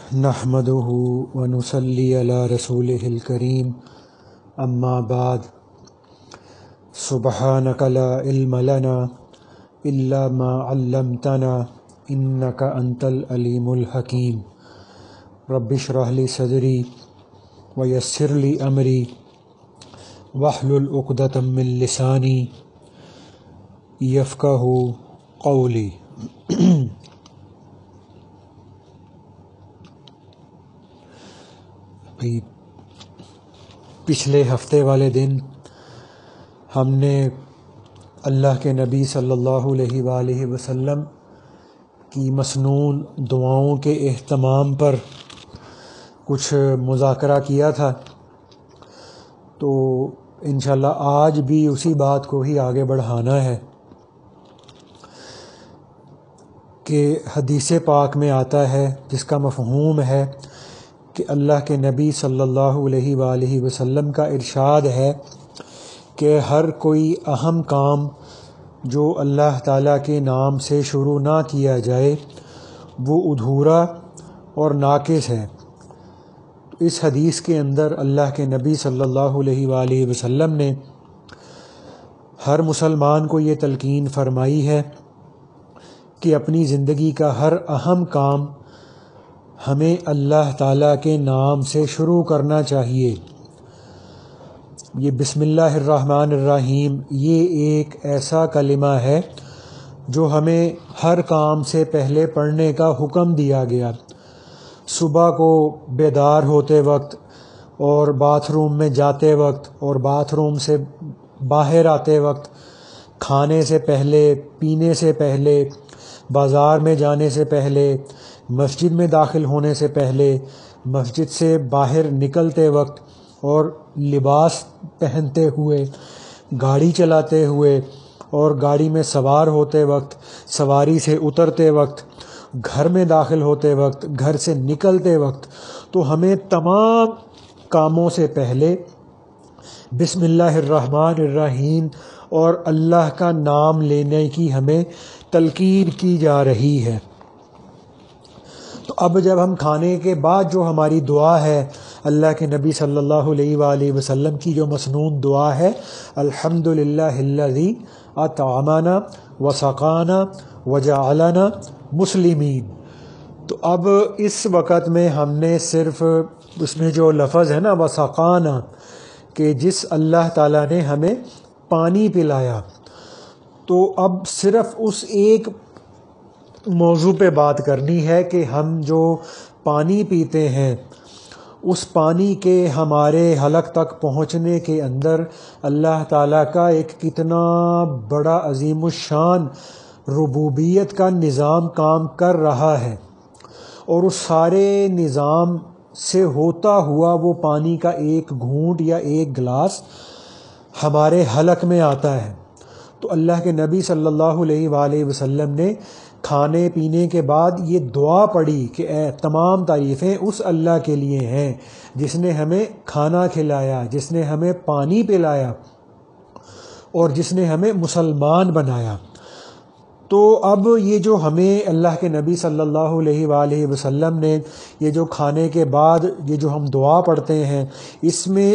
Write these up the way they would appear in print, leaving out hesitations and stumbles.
نحمده ونصلي على رسوله الكريم اما بعد سبحانك لا علم لنا الا ما علمتنا انك انت العليم الحكيم رب اشرح لي صدري ويسر لي امري واحلل عقدة من لساني يفقهوا قولي۔ پچھلے ہفتے والے دن ہم نے اللہ کے نبی صلی اللہ علیہ وآلہ وسلم کی مسنون دعاؤں کے اہتمام پر کچھ مذاکرہ کیا تھا، تو انشاءاللہ آج بھی اسی بات کو ہی آگے بڑھانا ہے کہ حدیث پاک میں آتا ہے، جس کا مفہوم ہے کہ اللہ کے نبی صلی اللہ علیہ وآلہ وسلم کا ارشاد ہے کہ ہر کوئی اہم کام جو اللہ تعالیٰ کے نام سے شروع نہ کیا جائے وہ ادھورا اور ناقص ہے۔ اس حدیث کے اندر اللہ کے نبی صلی اللہ علیہ وآلہ وسلم نے ہر مسلمان کو یہ تلقین فرمائی ہے کہ اپنی زندگی کا ہر اہم کام ہمیں اللہ تعالیٰ کے نام سے شروع کرنا چاہیے۔ یہ بسم اللہ الرحمن الرحیم یہ ایک ایسا کلمہ ہے جو ہمیں ہر کام سے پہلے پڑھنے کا حکم دیا گیا۔ صبح کو بیدار ہوتے وقت اور باتھ روم میں جاتے وقت اور باتھ روم سے باہر آتے وقت، کھانے سے پہلے، پینے سے پہلے، بازار میں جانے سے پہلے، مسجد میں داخل ہونے سے پہلے، مسجد سے باہر نکلتے وقت اور لباس پہنتے ہوئے، گاڑی چلاتے ہوئے اور گاڑی میں سوار ہوتے وقت، سواری سے اترتے وقت، گھر میں داخل ہوتے وقت، گھر سے نکلتے وقت، تو ہمیں تمام کاموں سے پہلے بسم اللہ الرحمن الرحیم اور اللہ کا نام لینے کی ہمیں تلقین کی جا رہی ہے۔ تو اب جب ہم کھانے کے بعد جو ہماری دعا ہے، اللہ کے نبی صلی اللہ علیہ وآلہ وسلم کی جو مسنون دعا ہے، الحمدللہ الذی اطعمنا وسقانا وجعلنا مسلمین، تو اب اس وقت میں ہم نے صرف اس میں جو لفظ ہے نا وسقانا، کہ جس اللہ تعالیٰ نے ہمیں پانی پلایا، تو اب صرف اس ایک موضوع پہ بات کرنی ہے کہ ہم جو پانی پیتے ہیں اس پانی کے ہمارے حلق تک پہنچنے کے اندر اللہ تعالیٰ کا ایک کتنا بڑا عظیم الشان ربوبیت کا نظام کام کر رہا ہے، اور اس سارے نظام سے ہوتا ہوا وہ پانی کا ایک گھونٹ یا ایک گلاس ہمارے حلق میں آتا ہے۔ تو اللہ کے نبی صلی اللہ علیہ وآلہ وسلم نے کھانے پینے کے بعد یہ دعا پڑھی کہ اے تمام تعریفیں اس اللہ کے لیے ہیں جس نے ہمیں کھانا کھلایا، جس نے ہمیں پانی پلایا اور جس نے ہمیں مسلمان بنایا۔ تو اب یہ جو ہمیں اللہ کے نبی صلی اللہ علیہ وآلہ وسلم نے یہ جو کھانے کے بعد یہ جو ہم دعا پڑھتے ہیں، اس میں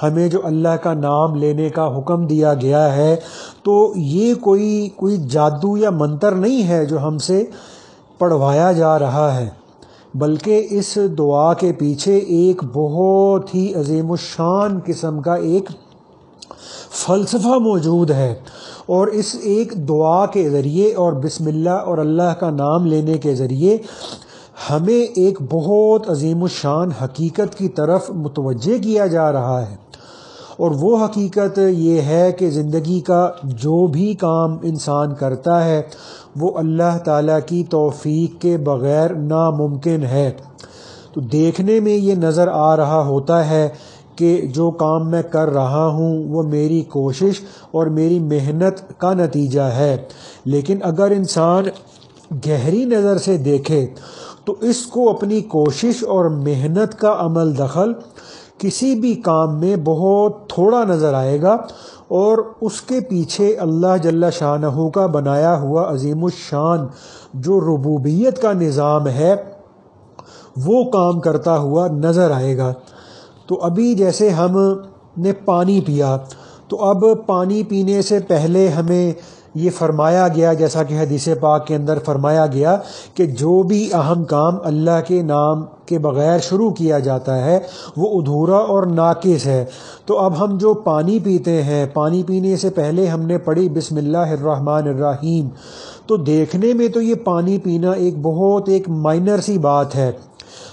ہمیں جو اللہ کا نام لینے کا حکم دیا گیا ہے، تو یہ کوئی جادو یا منتر نہیں ہے جو ہم سے پڑھوایا جا رہا ہے، بلکہ اس دعا کے پیچھے ایک بہت ہی عظیم الشان قسم کا ایک فلسفہ موجود ہے، اور اس ایک دعا کے ذریعے اور بسم اللہ اور اللہ کا نام لینے کے ذریعے ہمیں ایک بہت عظیم الشان حقیقت کی طرف متوجہ کیا جا رہا ہے، اور وہ حقیقت یہ ہے کہ زندگی کا جو بھی کام انسان کرتا ہے وہ اللہ تعالیٰ کی توفیق کے بغیر ناممکن ہے۔ تو دیکھنے میں یہ نظر آ رہا ہوتا ہے کہ جو کام میں کر رہا ہوں وہ میری کوشش اور میری محنت کا نتیجہ ہے، لیکن اگر انسان گہری نظر سے دیکھے تو اس کو اپنی کوشش اور محنت کا عمل دخل کسی بھی کام میں بہت تھوڑا نظر آئے گا، اور اس کے پیچھے اللہ جل شانہ کا بنایا ہوا عظیم الشان جو ربوبیت کا نظام ہے وہ کام کرتا ہوا نظر آئے گا۔ تو ابھی جیسے ہم نے پانی پیا، تو اب پانی پینے سے پہلے ہمیں یہ فرمایا گیا، جیسا کہ حدیث پاک کے اندر فرمایا گیا کہ جو بھی اہم کام اللہ کے نام کے بغیر شروع کیا جاتا ہے وہ ادھورا اور ناقص ہے۔ تو اب ہم جو پانی پیتے ہیں، پانی پینے سے پہلے ہم نے پڑھی بسم اللہ الرحمن الرحیم، تو دیکھنے میں تو یہ پانی پینا ایک مائنر سی بات ہے،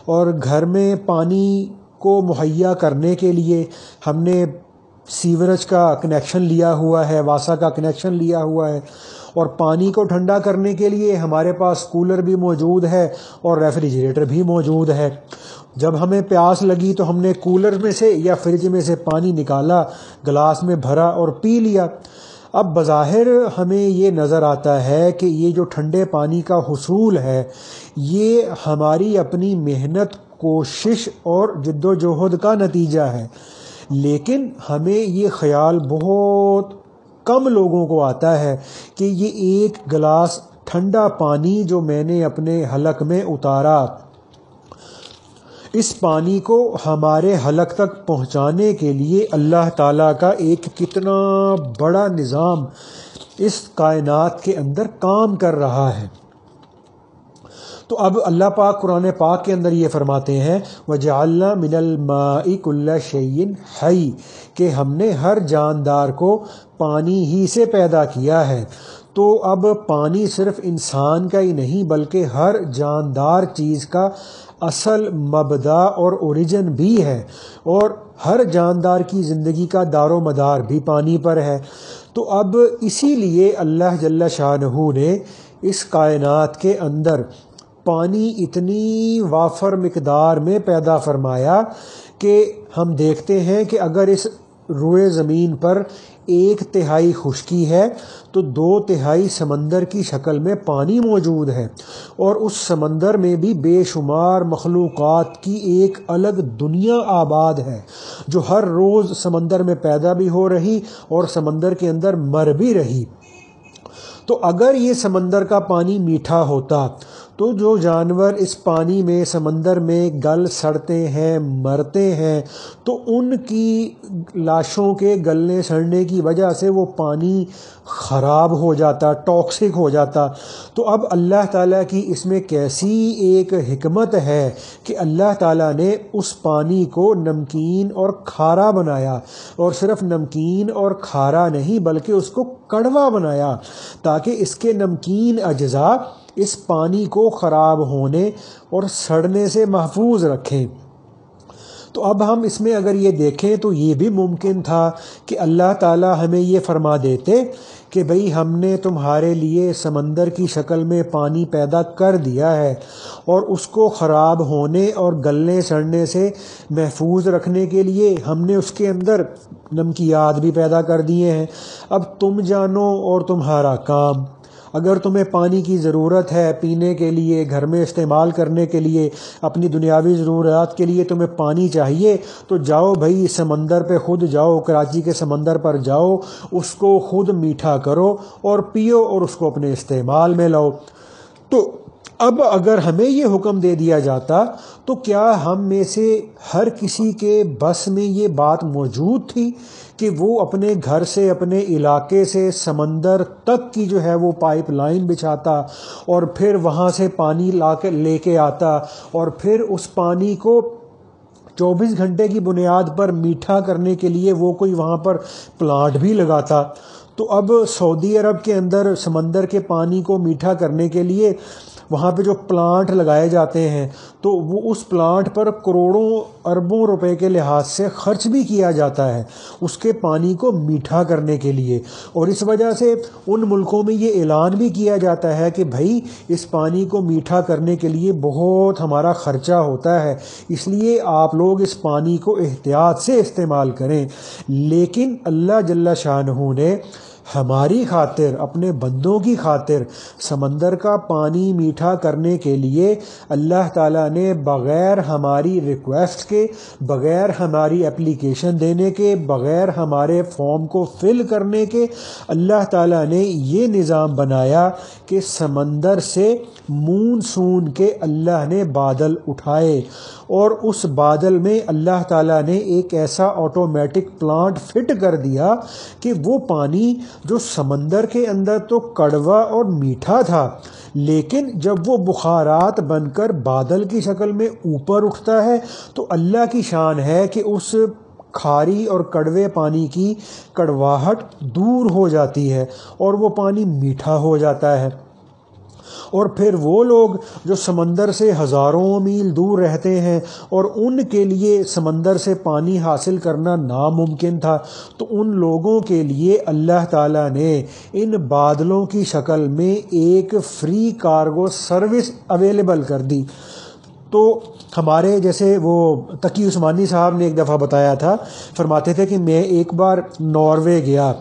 اور گھر میں پانی کو مہیا کرنے کے لیے ہم نے سیوریج کا کنیکشن لیا ہوا ہے، واسا کا کنیکشن لیا ہوا ہے، اور پانی کو ٹھنڈا کرنے کے لیے ہمارے پاس کولر بھی موجود ہے اور ریفریجریٹر بھی موجود ہے۔ جب ہمیں پیاس لگی تو ہم نے کولر میں سے یا فریج میں سے پانی نکالا، گلاس میں بھرا اور پی لیا۔ اب بظاہر ہمیں یہ نظر آتا ہے کہ یہ جو ٹھنڈے پانی کا حصول ہے یہ ہماری اپنی محنت، کوشش اور جد و جہد کا نتیجہ ہے، لیکن ہمیں یہ خیال بہت کم لوگوں کو آتا ہے کہ یہ ایک گلاس ٹھنڈا پانی جو میں نے اپنے حلق میں اتارا، اس پانی کو ہمارے حلق تک پہنچانے کے لیے اللہ تعالیٰ کا ایک کتنا بڑا نظام اس کائنات کے اندر کام کر رہا ہے۔ تو اب اللہ پاک قرآن پاک کے اندر یہ فرماتے ہیں وَجَعَلْنَا مِنَ الْمَاءِ كُلَّ شَيْءٍ حَيٍّ، کہ ہم نے ہر جاندار کو پانی ہی سے پیدا کیا ہے۔ تو اب پانی صرف انسان کا ہی نہیں بلکہ ہر جاندار چیز کا اصل مبدا اور اوریجن بھی ہے، اور ہر جاندار کی زندگی کا دار و مدار بھی پانی پر ہے۔ تو اب اسی لیے اللہ جل شانہ نے اس کائنات کے اندر پانی اتنی وافر مقدار میں پیدا فرمایا کہ ہم دیکھتے ہیں کہ اگر اس روئے زمین پر 1/3 خشکی ہے تو 2/3 سمندر کی شکل میں پانی موجود ہے، اور اس سمندر میں بھی بے شمار مخلوقات کی ایک الگ دنیا آباد ہے جو ہر روز سمندر میں پیدا بھی ہو رہی اور سمندر کے اندر مر بھی رہی۔ تو اگر یہ سمندر کا پانی میٹھا ہوتا تو جو جانور اس پانی میں سمندر میں گل سڑتے ہیں، مرتے ہیں، تو ان کی لاشوں کے گلنے سڑنے کی وجہ سے وہ پانی خراب ہو جاتا، ٹاکسک ہو جاتا۔ تو اب اللہ تعالیٰ کی اس میں کیسی ایک حکمت ہے کہ اللہ تعالیٰ نے اس پانی کو نمکین اور کھارا بنایا، اور صرف نمکین اور کھارا نہیں بلکہ اس کو کڑوا بنایا تاکہ اس کے نمکین اجزاء اس پانی کو خراب ہونے اور سڑنے سے محفوظ رکھیں۔ تو اب ہم اس میں اگر یہ دیکھیں تو یہ بھی ممکن تھا کہ اللہ تعالیٰ ہمیں یہ فرما دیتے کہ بھئی ہم نے تمہارے لیے سمندر کی شکل میں پانی پیدا کر دیا ہے، اور اس کو خراب ہونے اور گلنے سڑنے سے محفوظ رکھنے کے لیے ہم نے اس کے اندر نمکیات بھی پیدا کر دیے ہیں، اب تم جانو اور تمہارا کام۔ اگر تمہیں پانی کی ضرورت ہے پینے کے لیے، گھر میں استعمال کرنے کے لیے، اپنی دنیاوی ضروریات کے لیے تمہیں پانی چاہیے تو جاؤ بھائی سمندر پہ خود جاؤ، کراچی کے سمندر پر جاؤ، اس کو خود میٹھا کرو اور پیو اور اس کو اپنے استعمال میں لاؤ۔ تو اب اگر ہمیں یہ حکم دے دیا جاتا تو کیا ہم میں سے ہر کسی کے بس میں یہ بات موجود تھی کہ وہ اپنے گھر سے، اپنے علاقے سے سمندر تک کی جو ہے وہ پائپ لائن بچھاتا اور پھر وہاں سے پانی لے کے آتا، اور پھر اس پانی کو 24 گھنٹے کی بنیاد پر میٹھا کرنے کے لیے وہ کوئی وہاں پر پلانٹ بھی لگاتا؟ تو اب سعودی عرب کے اندر سمندر کے پانی کو میٹھا کرنے کے لیے وہاں پہ جو پلانٹ لگائے جاتے ہیں تو وہ اس پلانٹ پر کروڑوں اربوں روپے کے لحاظ سے خرچ بھی کیا جاتا ہے اس کے پانی کو میٹھا کرنے کے لیے، اور اس وجہ سے ان ملکوں میں یہ اعلان بھی کیا جاتا ہے کہ بھائی اس پانی کو میٹھا کرنے کے لیے بہت ہمارا خرچہ ہوتا ہے، اس لیے آپ لوگ اس پانی کو احتیاط سے استعمال کریں۔ لیکن اللہ جل شانہ نے ہماری خاطر، اپنے بندوں کی خاطر سمندر کا پانی میٹھا کرنے کے لیے اللہ تعالیٰ نے بغیر ہماری ریکویسٹ کے، بغیر ہماری اپلیکیشن دینے کے، بغیر ہمارے فارم کو فل کرنے کے، اللہ تعالیٰ نے یہ نظام بنایا کہ سمندر سے مونسون کے اللہ نے بادل اٹھائے، اور اس بادل میں اللہ تعالیٰ نے ایک ایسا آٹومیٹک پلانٹ فٹ کر دیا کہ وہ پانی جو سمندر کے اندر تو کڑوا اور میٹھا تھا، لیکن جب وہ بخارات بن کر بادل کی شکل میں اوپر اٹھتا ہے تو اللہ کی شان ہے کہ اس کھاری اور کڑوے پانی کی کڑواہٹ دور ہو جاتی ہے اور وہ پانی میٹھا ہو جاتا ہے۔ اور پھر وہ لوگ جو سمندر سے ہزاروں میل دور رہتے ہیں اور ان کے لیے سمندر سے پانی حاصل کرنا ناممکن تھا، تو ان لوگوں کے لیے اللہ تعالیٰ نے ان بادلوں کی شکل میں ایک فری کارگو سروس اویلیبل کر دی۔ تو ہمارے جیسے وہ تقی عثمانی صاحب نے ایک دفعہ بتایا تھا، فرماتے تھے کہ میں ایک بار ناروے گیا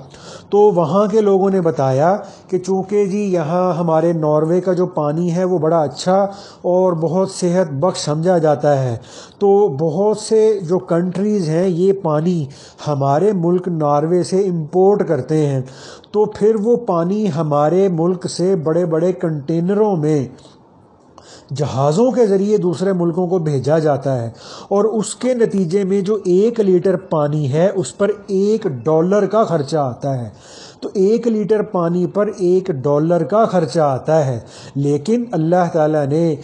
تو وہاں کے لوگوں نے بتایا کہ چونکہ جی یہاں ہمارے ناروے کا جو پانی ہے وہ بڑا اچھا اور بہت صحت بخش سمجھا جاتا ہے، تو بہت سے جو کنٹریز ہیں یہ پانی ہمارے ملک ناروے سے امپورٹ کرتے ہیں، تو پھر وہ پانی ہمارے ملک سے بڑے بڑے کنٹینروں میں جہازوں کے ذریعے دوسرے ملکوں کو بھیجا جاتا ہے، اور اس کے نتیجے میں جو 1 لیٹر پانی ہے اس پر $1 کا خرچہ آتا ہے۔ تو 1 لیٹر پانی پر $1 کا خرچہ آتا ہے، لیکن اللہ تعالیٰ نے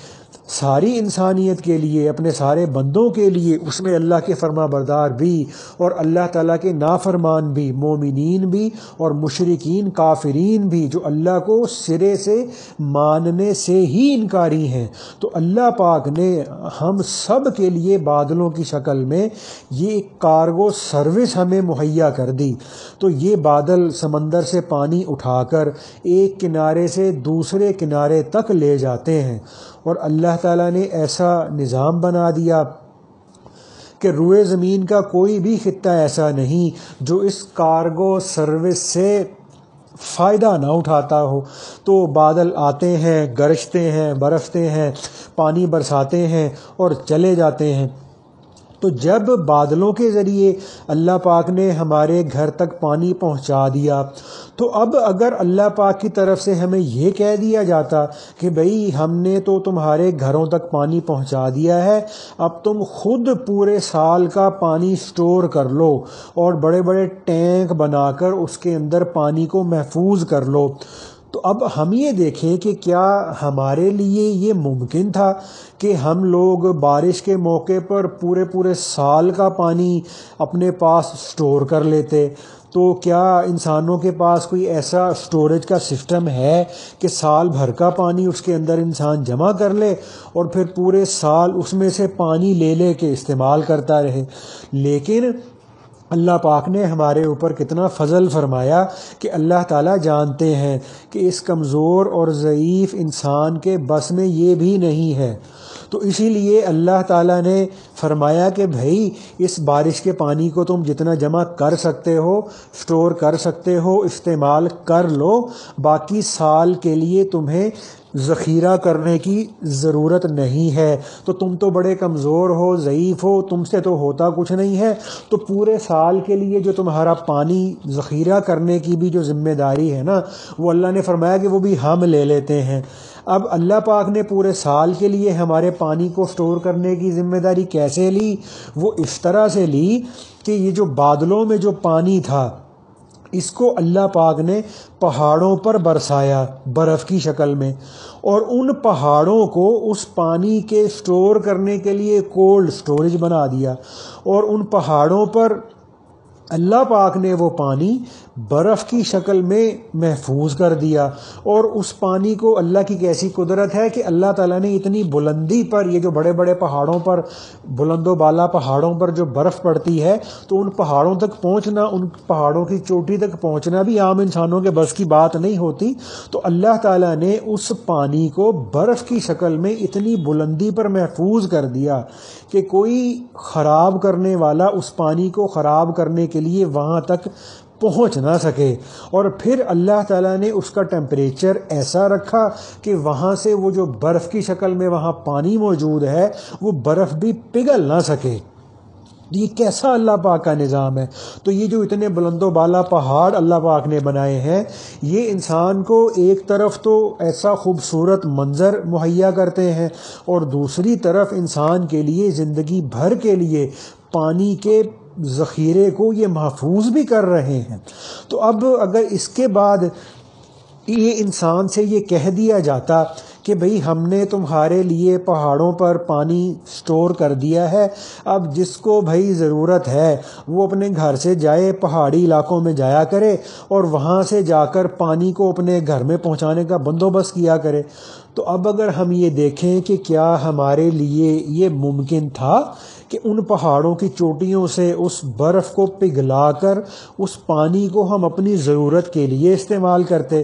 ساری انسانیت کے لیے، اپنے سارے بندوں کے لیے، اس میں اللہ کے فرما بردار بھی اور اللہ تعالیٰ کے نافرمان بھی، مومنین بھی اور مشرکین کافرین بھی، جو اللہ کو سرے سے ماننے سے ہی انکاری ہیں، تو اللہ پاک نے ہم سب کے لیے بادلوں کی شکل میں یہ کارگو سروس ہمیں مہیا کر دی۔ تو یہ بادل سمندر سے پانی اٹھا کر ایک کنارے سے دوسرے کنارے تک لے جاتے ہیں، اور اللہ تعالیٰ نے ایسا نظام بنا دیا کہ روئے زمین کا کوئی بھی خطہ ایسا نہیں جو اس کارگو سروس سے فائدہ نہ اٹھاتا ہو۔ تو بادل آتے ہیں، گرجتے ہیں، برستے ہیں، پانی برساتے ہیں اور چلے جاتے ہیں۔ تو جب بادلوں کے ذریعے اللہ پاک نے ہمارے گھر تک پانی پہنچا دیا، تو اب اگر اللہ پاک کی طرف سے ہمیں یہ کہہ دیا جاتا کہ بھئی ہم نے تو تمہارے گھروں تک پانی پہنچا دیا ہے، اب تم خود پورے سال کا پانی سٹور کر لو اور بڑے بڑے ٹینک بنا کر اس کے اندر پانی کو محفوظ کر لو، تو اب ہم یہ دیکھیں کہ کیا ہمارے لیے یہ ممکن تھا کہ ہم لوگ بارش کے موقع پر پورے سال کا پانی اپنے پاس سٹور کر لیتے؟ تو کیا انسانوں کے پاس کوئی ایسا سٹوریج کا سسٹم ہے کہ سال بھر کا پانی اس کے اندر انسان جمع کر لے اور پھر پورے سال اس میں سے پانی لے لے کے استعمال کرتا رہے؟ لیکن اللہ پاک نے ہمارے اوپر کتنا فضل فرمایا کہ اللہ تعالیٰ جانتے ہیں کہ اس کمزور اور ضعیف انسان کے بس میں یہ بھی نہیں ہے، تو اسی لیے اللہ تعالیٰ نے فرمایا کہ بھائی اس بارش کے پانی کو تم جتنا جمع کر سکتے ہو، سٹور کر سکتے ہو، استعمال کر لو، باقی سال کے لیے تمہیں ذخیرہ کرنے کی ضرورت نہیں ہے۔ تو تم تو بڑے کمزور ہو، ضعیف ہو، تم سے تو ہوتا کچھ نہیں ہے، تو پورے سال کے لیے جو تمہارا پانی ذخیرہ کرنے کی بھی جو ذمہ داری ہے نا، وہ اللہ نے فرمایا کہ وہ بھی ہم لے لیتے ہیں۔ اب اللہ پاک نے پورے سال کے لیے ہمارے پانی کو سٹور کرنے کی ذمہ داری کیسے لی؟ وہ اس طرح سے لی کہ یہ جو بادلوں میں جو پانی تھا اس کو اللہ پاک نے پہاڑوں پر برسایا برف کی شکل میں، اور ان پہاڑوں کو اس پانی کے سٹور کرنے کے لیے کولڈ سٹوریج بنا دیا، اور ان پہاڑوں پر اللہ پاک نے وہ پانی برف کی شکل میں محفوظ کر دیا۔ اور اس پانی کو، اللہ کی کیسی قدرت ہے کہ اللہ تعالیٰ نے اتنی بلندی پر، یہ جو بڑے بڑے پہاڑوں پر، بلند و بالا پہاڑوں پر جو برف پڑتی ہے، تو ان پہاڑوں تک پہنچنا، ان پہاڑوں کی چوٹی تک پہنچنا بھی عام انسانوں کے بس کی بات نہیں ہوتی، تو اللہ تعالیٰ نے اس پانی کو برف کی شکل میں اتنی بلندی پر محفوظ کر دیا کہ کوئی خراب کرنے والا اس پانی کو خراب کرنے کے لیے وہاں تک پہنچ نہ سکے، اور پھر اللہ تعالیٰ نے اس کا ٹیمپریچر ایسا رکھا کہ وہاں سے وہ جو برف کی شکل میں وہاں پانی موجود ہے وہ برف بھی پگھل نہ سکے۔ یہ کیسا اللہ پاک کا نظام ہے۔ تو یہ جو اتنے بلند و بالا پہاڑ اللہ پاک نے بنائے ہیں، یہ انسان کو ایک طرف تو ایسا خوبصورت منظر مہیا کرتے ہیں، اور دوسری طرف انسان کے لیے زندگی بھر کے لیے پانی کے ذخیرے کو یہ محفوظ بھی کر رہے ہیں۔ تو اب اگر اس کے بعد یہ انسان سے یہ کہہ دیا جاتا کہ بھئی ہم نے تمہارے لیے پہاڑوں پر پانی سٹور کر دیا ہے، اب جس کو بھئی ضرورت ہے وہ اپنے گھر سے جائے، پہاڑی علاقوں میں جایا کرے اور وہاں سے جا کر پانی کو اپنے گھر میں پہنچانے کا بندوبست کیا کرے، تو اب اگر ہم یہ دیکھیں کہ کیا ہمارے لیے یہ ممکن تھا کہ ان پہاڑوں کی چوٹیوں سے اس برف کو پگھلا کر اس پانی کو ہم اپنی ضرورت کے لیے استعمال کرتے؟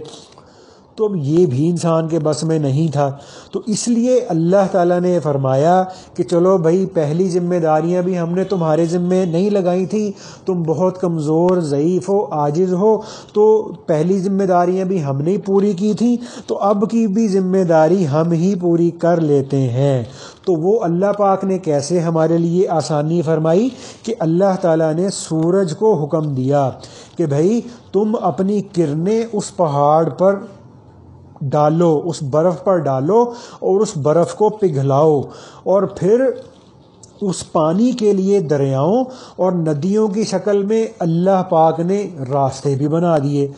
تو اب یہ بھی انسان کے بس میں نہیں تھا۔ تو اس لیے اللہ تعالیٰ نے فرمایا کہ چلو بھائی، پہلی ذمہ داریاں بھی ہم نے تمہارے ذمے نہیں لگائی تھیں، تم بہت کمزور، ضعیف ہو، عاجز ہو، تو پہلی ذمہ داریاں بھی ہم نے پوری کی تھیں، تو اب کی بھی ذمہ داری ہم ہی پوری کر لیتے ہیں۔ تو وہ اللہ پاک نے کیسے ہمارے لیے آسانی فرمائی کہ اللہ تعالیٰ نے سورج کو حکم دیا کہ بھائی تم اپنی کرنیں اس پہاڑ پر ڈالو، اس برف پر ڈالو اور اس برف کو پگھلاؤ، اور پھر اس پانی کے لیے دریاؤں اور ندیوں کی شکل میں اللہ پاک نے راستے بھی بنا دیے۔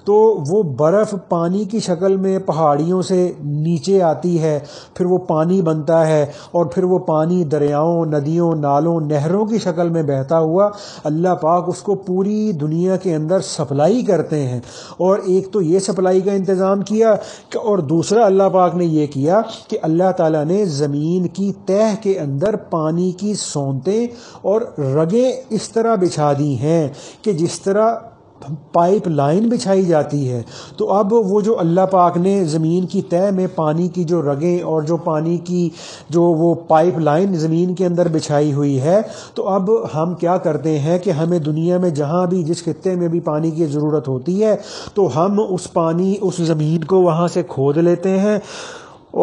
تو وہ برف پانی کی شکل میں پہاڑیوں سے نیچے آتی ہے، پھر وہ پانی بنتا ہے، اور پھر وہ پانی دریاؤں، ندیوں، نالوں، نہروں کی شکل میں بہتا ہوا اللہ پاک اس کو پوری دنیا کے اندر سپلائی کرتے ہیں۔ اور ایک تو یہ سپلائی کا انتظام کیا، اور دوسرا اللہ پاک نے یہ کیا کہ اللہ تعالیٰ نے زمین کی تہہ کے اندر پانی کی سونتیں اور رگیں اس طرح بچھا دی ہیں کہ جس طرح پائپ لائن بچھائی جاتی ہے۔ تو اب وہ جو اللہ پاک نے زمین کی تہہ میں پانی کی جو رگیں اور جو پانی کی جو وہ پائپ لائن زمین کے اندر بچھائی ہوئی ہے، تو اب ہم کیا کرتے ہیں کہ ہمیں دنیا میں جہاں بھی جس خطے میں بھی پانی کی ضرورت ہوتی ہے تو ہم اس زمین کو وہاں سے کھود لیتے ہیں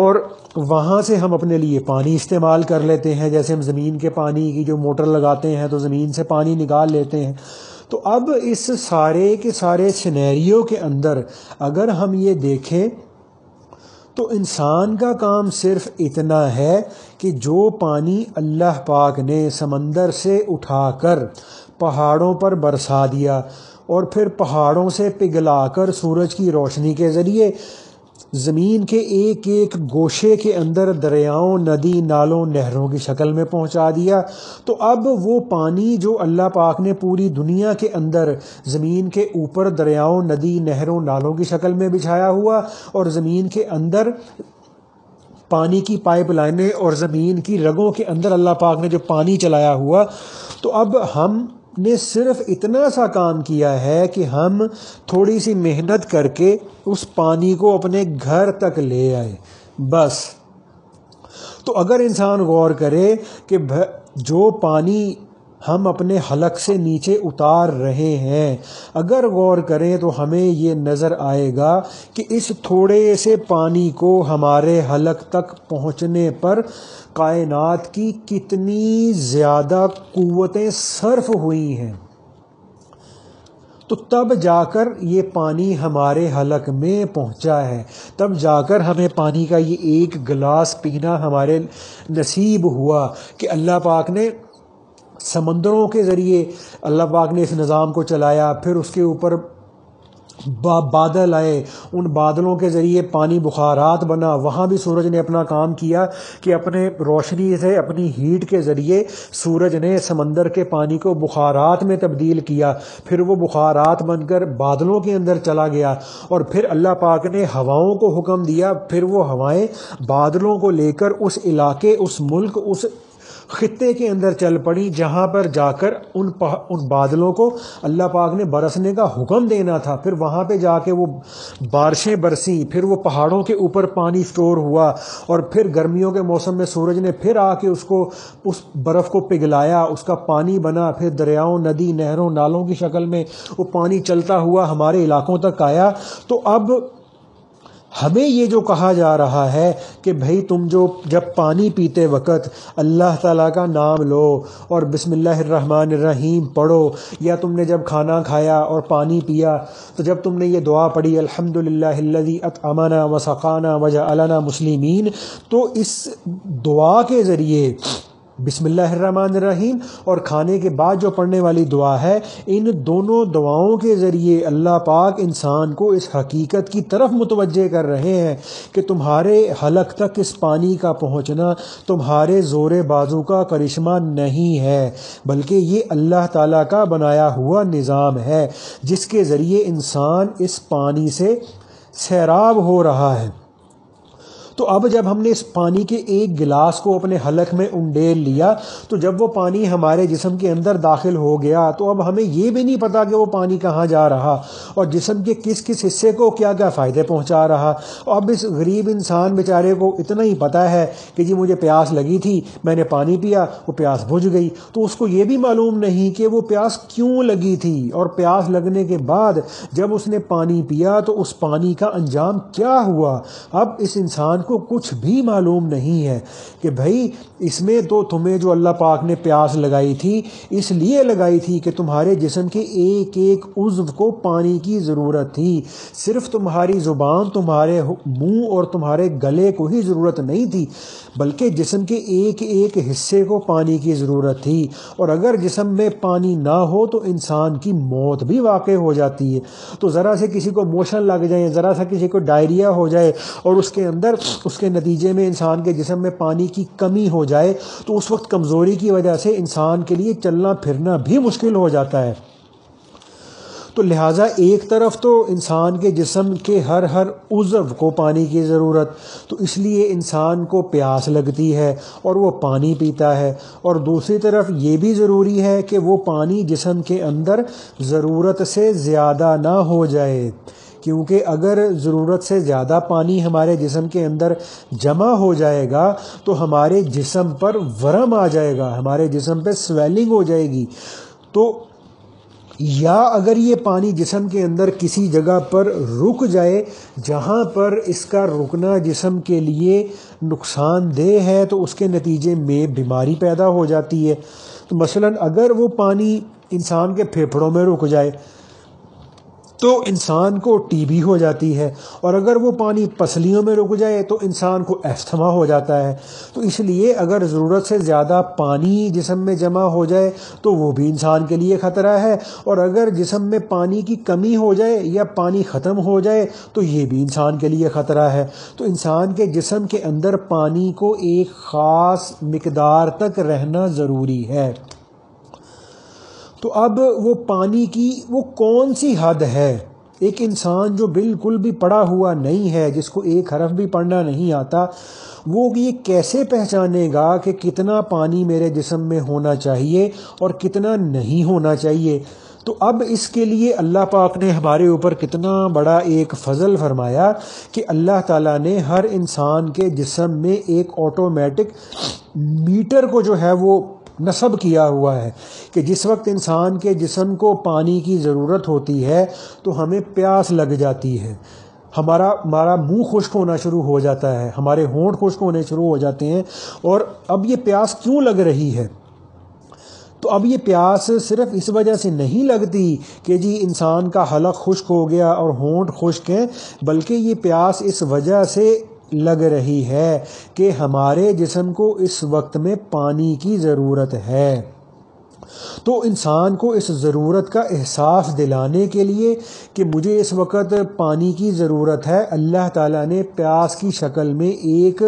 اور وہاں سے ہم اپنے لیے پانی استعمال کر لیتے ہیں۔ جیسے ہم زمین کے پانی کی جو موٹر لگاتے ہیں تو زمین سے پانی نکال لیتے ہیں۔ تو اب اس سارے کے سارے سینیریو کے اندر اگر ہم یہ دیکھیں تو انسان کا کام صرف اتنا ہے کہ جو پانی اللہ پاک نے سمندر سے اٹھا کر پہاڑوں پر برسا دیا اور پھر پہاڑوں سے پگھلا کر سورج کی روشنی کے ذریعے زمین کے ایک ایک گوشے کے اندر دریاؤں، ندی، نالوں، نہروں کی شکل میں پہنچا دیا، تو اب وہ پانی جو اللہ پاک نے پوری دنیا کے اندر زمین کے اوپر دریاؤں، ندی، نہروں، نالوں کی شکل میں بچھایا ہوا اور زمین کے اندر پانی کی پائپ لائنیں اور زمین کی رگوں کے اندر اللہ پاک نے جو پانی چلایا ہوا، تو اب ہم نے صرف اتنا سا کام کیا ہے کہ ہم تھوڑی سی محنت کر کے اس پانی کو اپنے گھر تک لے آئے، بس۔ تو اگر انسان غور کرے کہ جو پانی ہم اپنے حلق سے نیچے اتار رہے ہیں، اگر غور کریں تو ہمیں یہ نظر آئے گا کہ اس تھوڑے سے پانی کو ہمارے حلق تک پہنچنے پر کائنات کی کتنی زیادہ قوتیں صرف ہوئی ہیں، تو تب جا کر یہ پانی ہمارے حلق میں پہنچا ہے، تب جا کر ہمیں پانی کا یہ ایک گلاس پینا ہمارے نصیب ہوا کہ اللہ پاک نے سمندروں کے ذریعے اللہ پاک نے اس نظام کو چلایا، پھر اس کے اوپر بادل آئے، ان بادلوں کے ذریعے پانی بخارات بنا، وہاں بھی سورج نے اپنا کام کیا کہ اپنے روشنی سے، اپنی ہیٹ کے ذریعے سورج نے سمندر کے پانی کو بخارات میں تبدیل کیا، پھر وہ بخارات بن کر بادلوں کے اندر چلا گیا، اور پھر اللہ پاک نے ہواؤں کو حکم دیا، پھر وہ ہوائیں بادلوں کو لے کر اس علاقے، اس ملک، اس خطے کے اندر چل پڑی جہاں پر جا کر ان بادلوں کو اللہ پاک نے برسنے کا حکم دینا تھا. پھر وہاں پہ جا کے وہ بارشیں برسیں، پھر وہ پہاڑوں کے اوپر پانی سٹور ہوا، اور پھر گرمیوں کے موسم میں سورج نے پھر آ کے اس برف کو پگھلایا، اس کا پانی بنا، پھر دریاؤں، ندی، نہروں، نالوں کی شکل میں وہ پانی چلتا ہوا ہمارے علاقوں تک آیا. تو اب ہمیں یہ جو کہا جا رہا ہے کہ بھئی تم جب پانی پیتے وقت اللہ تعالیٰ کا نام لو اور بسم اللہ الرحمن الرحیم پڑھو، یا تم نے جب کھانا کھایا اور پانی پیا تو جب تم نے یہ دعا پڑھی الحمدللہ الذی اطعمنا وسقانا وجعلنا مسلمین، تو اس دعا کے ذریعے بسم اللہ الرحمن الرحیم اور کھانے کے بعد جو پڑھنے والی دعا ہے، ان دونوں دعاؤں کے ذریعے اللہ پاک انسان کو اس حقیقت کی طرف متوجہ کر رہے ہیں کہ تمہارے حلق تک اس پانی کا پہنچنا تمہارے زور بازو کا کرشمہ نہیں ہے، بلکہ یہ اللہ تعالیٰ کا بنایا ہوا نظام ہے جس کے ذریعے انسان اس پانی سے سیراب ہو رہا ہے. تو اب جب ہم نے اس پانی کے ایک گلاس کو اپنے حلق میں انڈیل لیا، تو جب وہ پانی ہمارے جسم کے اندر داخل ہو گیا تو اب ہمیں یہ بھی نہیں پتا کہ وہ پانی کہاں جا رہا اور جسم کے کس کس حصے کو کیا کیا فائدے پہنچا رہا. اب اس غریب انسان بیچارے کو اتنا ہی پتا ہے کہ جی مجھے پیاس لگی تھی، میں نے پانی پیا، وہ پیاس بجھ گئی. تو اس کو یہ بھی معلوم نہیں کہ وہ پیاس کیوں لگی تھی، اور پیاس لگنے کے بعد جب اس نے پانی پیا تو اس پانی کا انجام کیا ہوا. اب اس انسان کو کچھ بھی معلوم نہیں ہے کہ بھائی اس میں تو تمہیں جو اللہ پاک نے پیاس لگائی تھی اس لیے لگائی تھی کہ تمہارے جسم کے ایک ایک عضو کو پانی کی ضرورت تھی. صرف تمہاری زبان، تمہارے منہ اور تمہارے گلے کو ہی ضرورت نہیں تھی، بلکہ جسم کے ایک ایک حصے کو پانی کی ضرورت تھی. اور اگر جسم میں پانی نہ ہو تو انسان کی موت بھی واقع ہو جاتی ہے. تو ذرا سے کسی کو موشن لگ جائے، ذرا سا کسی کو ڈائریا ہو جائے اور اس کے اندر اس کے نتیجے میں انسان کے جسم میں پانی کی کمی ہو جائے تو اس وقت کمزوری کی وجہ سے انسان کے لیے چلنا پھرنا بھی مشکل ہو جاتا ہے. تو لہٰذا ایک طرف تو انسان کے جسم کے ہر عضو کو پانی کی ضرورت، تو اس لیے انسان کو پیاس لگتی ہے اور وہ پانی پیتا ہے، اور دوسری طرف یہ بھی ضروری ہے کہ وہ پانی جسم کے اندر ضرورت سے زیادہ نہ ہو جائے، کیونکہ اگر ضرورت سے زیادہ پانی ہمارے جسم کے اندر جمع ہو جائے گا تو ہمارے جسم پر ورم آ جائے گا، ہمارے جسم پہ سویلنگ ہو جائے گی. تو یا اگر یہ پانی جسم کے اندر کسی جگہ پر رک جائے جہاں پر اس کا رکنا جسم کے لیے نقصان دہ ہے تو اس کے نتیجے میں بیماری پیدا ہو جاتی ہے. تو مثلا اگر وہ پانی انسان کے پھیپھڑوں میں رک جائے تو انسان کو ٹی بی ہو جاتی ہے، اور اگر وہ پانی پسلیوں میں رک جائے تو انسان کو استھما ہو جاتا ہے. تو اس لیے اگر ضرورت سے زیادہ پانی جسم میں جمع ہو جائے تو وہ بھی انسان کے لیے خطرہ ہے، اور اگر جسم میں پانی کی کمی ہو جائے یا پانی ختم ہو جائے تو یہ بھی انسان کے لیے خطرہ ہے. تو انسان کے جسم کے اندر پانی کو ایک خاص مقدار تک رہنا ضروری ہے. تو اب وہ پانی کی وہ کون سی حد ہے؟ ایک انسان جو بالکل بھی پڑھا ہوا نہیں ہے، جس کو ایک حرف بھی پڑھنا نہیں آتا، وہ یہ کیسے پہچانے گا کہ کتنا پانی میرے جسم میں ہونا چاہیے اور کتنا نہیں ہونا چاہیے؟ تو اب اس کے لیے اللہ پاک نے ہمارے اوپر کتنا بڑا ایک فضل فرمایا کہ اللہ تعالیٰ نے ہر انسان کے جسم میں ایک آٹومیٹک میٹر کو جو ہے وہ نصب کیا ہوا ہے کہ جس وقت انسان کے جسم کو پانی کی ضرورت ہوتی ہے تو ہمیں پیاس لگ جاتی ہے، ہمارا منہ خشک ہونا شروع ہو جاتا ہے، ہمارے ہونٹ خشک ہونے شروع ہو جاتے ہیں. اور اب یہ پیاس کیوں لگ رہی ہے؟ تو اب یہ پیاس صرف اس وجہ سے نہیں لگتی کہ جی انسان کا حلق خشک ہو گیا اور ہونٹ خشک ہیں، بلکہ یہ پیاس اس وجہ سے لگ رہی ہے کہ ہمارے جسم کو اس وقت میں پانی کی ضرورت ہے. تو انسان کو اس ضرورت کا احساس دلانے کے لیے کہ مجھے اس وقت پانی کی ضرورت ہے، اللہ تعالیٰ نے پیاس کی شکل میں ایک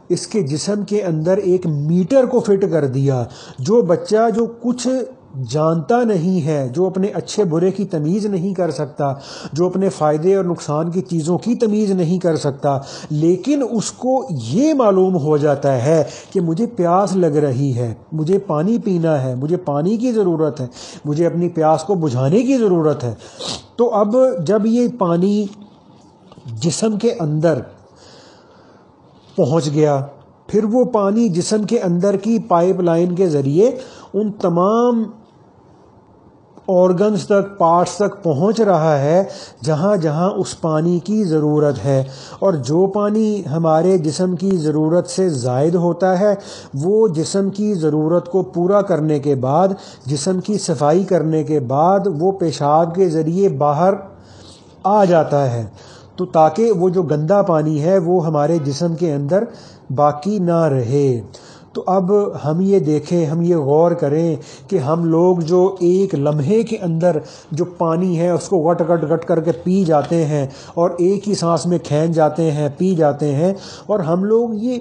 اس کے جسم کے اندر ایک میٹر کو فٹ کر دیا. جو بچہ جو کچھ جانتا نہیں ہے، جو اپنے اچھے برے کی تمیز نہیں کر سکتا، جو اپنے فائدے اور نقصان کی چیزوں کی تمیز نہیں کر سکتا، لیکن اس کو یہ معلوم ہو جاتا ہے کہ مجھے پیاس لگ رہی ہے، مجھے پانی پینا ہے، مجھے پانی کی ضرورت ہے، مجھے اپنی پیاس کو بجھانے کی ضرورت ہے۔ تو اب جب یہ پانی جسم کے اندر پہنچ گیا، پھر وہ پانی جسم کے اندر کی پائپ لائن کے ذریعے ان تمام آرگنز تک، پارٹس تک پہنچ رہا ہے جہاں جہاں اس پانی کی ضرورت ہے، اور جو پانی ہمارے جسم کی ضرورت سے زائد ہوتا ہے وہ جسم کی ضرورت کو پورا کرنے کے بعد، جسم کی صفائی کرنے کے بعد وہ پیشاب کے ذریعے باہر آ جاتا ہے، تو تاکہ وہ جو گندا پانی ہے وہ ہمارے جسم کے اندر باقی نہ رہے۔ تو اب ہم یہ دیکھیں، ہم یہ غور کریں کہ ہم لوگ جو ایک لمحے کے اندر جو پانی ہے اس کو گٹ گٹ گٹ کر کے پی جاتے ہیں، اور ایک ہی سانس میں کھینچ جاتے ہیں، پی جاتے ہیں، اور ہم لوگ یہ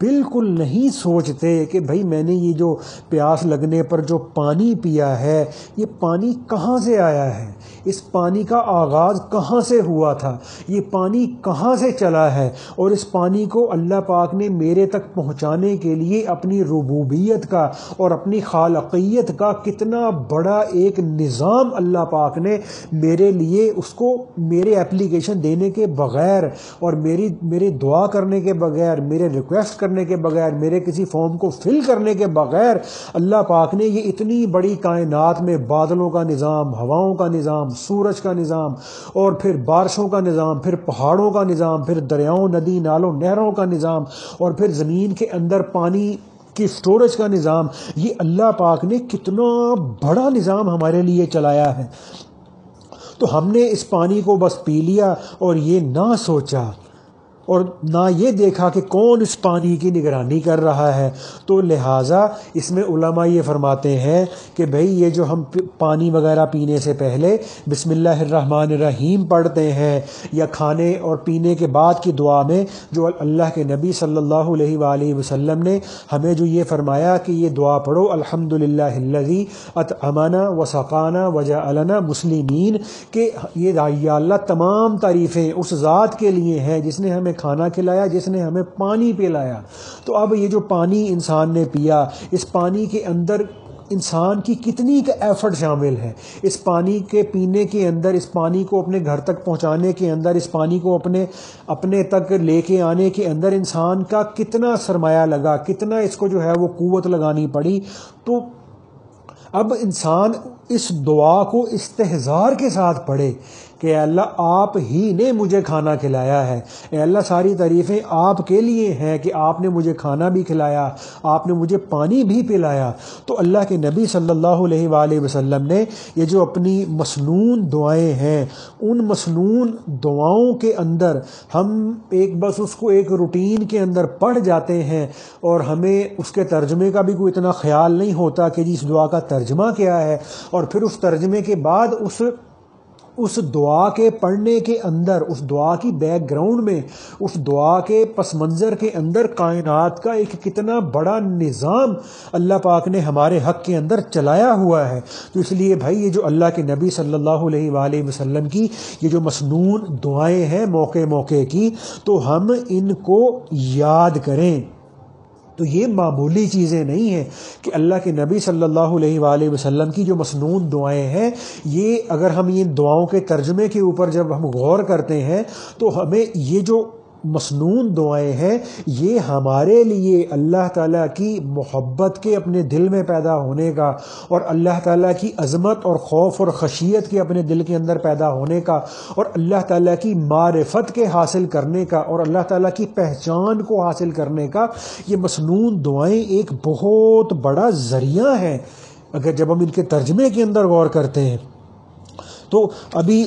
بالکل نہیں سوچتے کہ بھائی میں نے یہ جو پیاس لگنے پر جو پانی پیا ہے یہ پانی کہاں سے آیا ہے، اس پانی کا آغاز کہاں سے ہوا تھا، یہ پانی کہاں سے چلا ہے، اور اس پانی کو اللہ پاک نے میرے تک پہنچانے کے لیے اپنی ربوبیت کا اور اپنی خالقیت کا کتنا بڑا ایک نظام اللہ پاک نے میرے لیے، اس کو میرے اپلیکیشن دینے کے بغیر اور میرے دعا کرنے کے بغیر، میرے ریکویسٹ کرنے کے بغیر، میرے کسی فارم کو فل کرنے کے بغیر اللہ پاک نے یہ اتنی بڑی کائنات میں بادلوں کا نظام، ہواؤں کا نظام، سورج کا نظام، اور پھر بارشوں کا نظام، پھر پہاڑوں کا نظام، پھر دریاؤں، ندی نالوں، نہروں کا نظام، اور پھر زمین کے اندر پانی کی سٹوریج کا نظام، یہ اللہ پاک نے کتنا بڑا نظام ہمارے لیے چلایا ہے۔ تو ہم نے اس پانی کو بس پی لیا اور یہ نہ سوچا اور نہ یہ دیکھا کہ کون اس پانی کی نگرانی کر رہا ہے۔ تو لہٰذا اس میں علماء یہ فرماتے ہیں کہ بھئی یہ جو ہم پانی وغیرہ پینے سے پہلے بسم اللہ الرحمن الرحیم پڑھتے ہیں، یا کھانے اور پینے کے بعد کی دعا میں جو اللہ کے نبی صلی اللہ علیہ وآلہ وسلم نے ہمیں جو یہ فرمایا کہ یہ دعا پڑھو، الحمدللہ الذی اطعمنا وسقانا وجعلنا مسلمین، کہ یہ یا اللہ تمام تعریفیں اس ذات کے لیے ہیں جس نے ہمیں کھانا کھلایا، جس نے ہمیں پانی پلایا۔ تو اب یہ جو پانی انسان نے پیا، اس پانی کے اندر انسان کی کتنی کا ایفرٹ شامل ہے، اس پانی کے پینے کے اندر، اس پانی کو اپنے گھر تک پہنچانے کے اندر، اس پانی کو اپنے تک لے کے آنے کے اندر انسان کا کتنا سرمایہ لگا، کتنا اس کو جو ہے وہ قوت لگانی پڑی۔ تو اب انسان اس دعا کو استحضار کے ساتھ پڑھے کہ اے اللہ آپ ہی نے مجھے کھانا کھلایا ہے، اے اللہ ساری تعریفیں آپ کے لیے ہیں کہ آپ نے مجھے کھانا بھی کھلایا، آپ نے مجھے پانی بھی پلایا۔ تو اللہ کے نبی صلی اللہ علیہ وآلہ وسلم نے یہ جو اپنی مسنون دعائیں ہیں، ان مسنون دعاؤں کے اندر ہم بس اس کو ایک روٹین کے اندر پڑھ جاتے ہیں، اور ہمیں اس کے ترجمے کا بھی کوئی اتنا خیال نہیں ہوتا کہ جی اس دعا کا ترجمہ کیا ہے، اور پھر اس ترجمے کے بعد اس دعا کے پڑھنے کے اندر، اس دعا کی بیک گراؤنڈ میں، اس دعا کے پس منظر کے اندر کائنات کا ایک کتنا بڑا نظام اللہ پاک نے ہمارے حق کے اندر چلایا ہوا ہے۔ تو اس لیے بھائی یہ جو اللہ کے نبی صلی اللہ علیہ وآلہ وسلم کی یہ جو مسنون دعائیں ہیں موقع موقع کی، تو ہم ان کو یاد کریں۔ تو یہ معمولی چیزیں نہیں ہیں کہ اللہ کے نبی صلی اللہ علیہ وآلہ وسلم کی جو مسنون دعائیں ہیں، یہ اگر ہم ان دعاؤں کے ترجمے کے اوپر جب ہم غور کرتے ہیں تو ہمیں یہ جو مسنون دعائیں ہیں یہ ہمارے لیے اللہ تعالیٰ کی محبت کے اپنے دل میں پیدا ہونے کا، اور اللہ تعالیٰ کی عظمت اور خوف اور خشیت کے اپنے دل کے اندر پیدا ہونے کا، اور اللہ تعالیٰ کی معرفت کے حاصل کرنے کا، اور اللہ تعالیٰ کی پہچان کو حاصل کرنے کا، یہ مسنون دعائیں ایک بہت بڑا ذریعہ ہیں اگر جب ہم ان کے ترجمے کے اندر غور کرتے ہیں۔ تو ابھی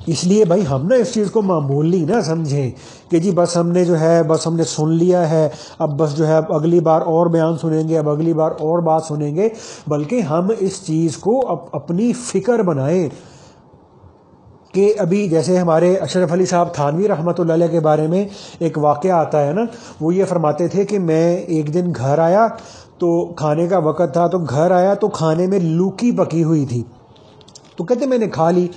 اس لیے بھائی ہم نہ اس چیز کو معمولی نہ سمجھیں کہ جی بس ہم نے جو ہے بس ہم نے سن لیا ہے، اب بس جو ہے اب اگلی بار اور بیان سنیں گے، اب اگلی بار اور بات سنیں گے، بلکہ ہم اس چیز کو اپنی فکر بنائیں کہ ابھی جیسے ہمارے اشرف علی صاحب تھانوی رحمۃ اللہ علیہ کے بارے میں ایک واقعہ آتا ہے نا، وہ یہ فرماتے تھے کہ میں ایک دن گھر آیا تو کھانے کا وقت تھا، تو گھر آیا تو کھانے میں لوکی پکی ہوئی تھی، تو کہتے میں نے کھا لی۔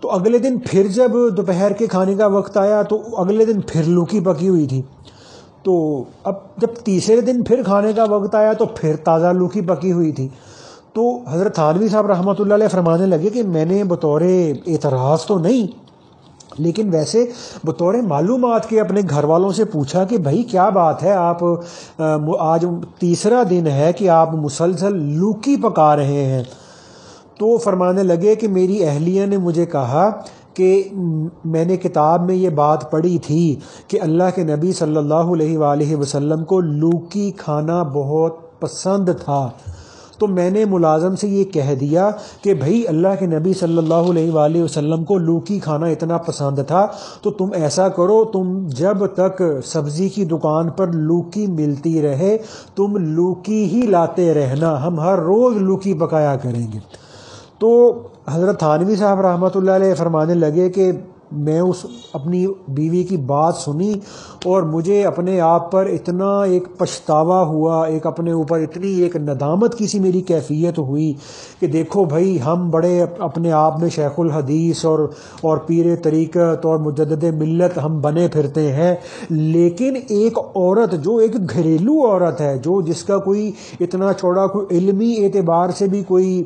تو اگلے دن پھر جب دوپہر کے کھانے کا وقت آیا تو اگلے دن پھر لوکی پکی ہوئی تھی، تو اب جب تیسرے دن پھر کھانے کا وقت آیا تو پھر تازہ لوکی پکی ہوئی تھی۔ تو حضرت تھانوی صاحب رحمۃ اللہ علیہ فرمانے لگے کہ میں نے بطور اعتراض تو نہیں، لیکن ویسے بطور معلومات کے اپنے گھر والوں سے پوچھا کہ بھائی کیا بات ہے، آپ آج تیسرا دن ہے کہ آپ مسلسل لوکی پکا رہے ہیں؟ تو فرمانے لگے کہ میری اہلیہ نے مجھے کہا کہ میں نے کتاب میں یہ بات پڑھی تھی کہ اللہ کے نبی صلی اللہ علیہ وآلہ وسلم کو لوکی کھانا بہت پسند تھا، تو میں نے ملازم سے یہ کہہ دیا کہ بھائی اللہ کے نبی صلی اللہ علیہ وآلہ وسلم کو لوکی کھانا اتنا پسند تھا تو تم ایسا کرو، تم جب تک سبزی کی دکان پر لوکی ملتی رہے تم لوکی ہی لاتے رہنا، ہم ہر روز لوکی پکایا کریں گے۔ تو حضرت تھانوی صاحب رحمۃ اللہ علیہ فرمانے لگے کہ میں اس اپنی بیوی کی بات سنی اور مجھے اپنے آپ پر اتنا ایک پچھتاوا ہوا، ایک اپنے اوپر اتنی ایک ندامت کی سی میری کیفیت ہوئی کہ دیکھو بھائی ہم بڑے اپنے آپ میں شیخ الحدیث اور پیر طریقت اور مجدد ملت ہم بنے پھرتے ہیں، لیکن ایک عورت جو ایک گھریلو عورت ہے، جس کا کوئی اتنا چوڑا کوئی علمی اعتبار سے بھی کوئی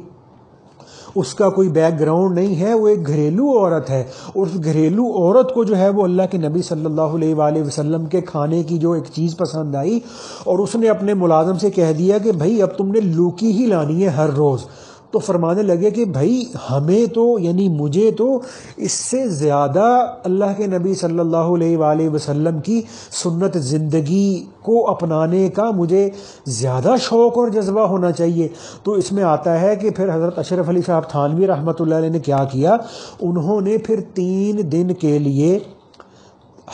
اس کا کوئی بیک گراؤنڈ نہیں ہے، وہ ایک گھریلو عورت ہے، اور اس گھریلو عورت کو جو ہے وہ اللہ کے نبی صلی اللہ علیہ وآلہ وسلم کے کھانے کی جو ایک چیز پسند آئی اور اس نے اپنے ملازم سے کہہ دیا کہ بھائی اب تم نے لوکی ہی لانی ہے ہر روز۔ تو فرمانے لگے کہ بھائی ہمیں تو یعنی مجھے تو اس سے زیادہ اللہ کے نبی صلی اللہ علیہ وآلہ وسلم کی سنت زندگی کو اپنانے کا مجھے زیادہ شوق اور جذبہ ہونا چاہیے۔ تو اس میں آتا ہے کہ پھر حضرت اشرف علی صاحب تھانوی رحمۃ اللہ علیہ نے کیا کیا، انہوں نے پھر 3 دن کے لیے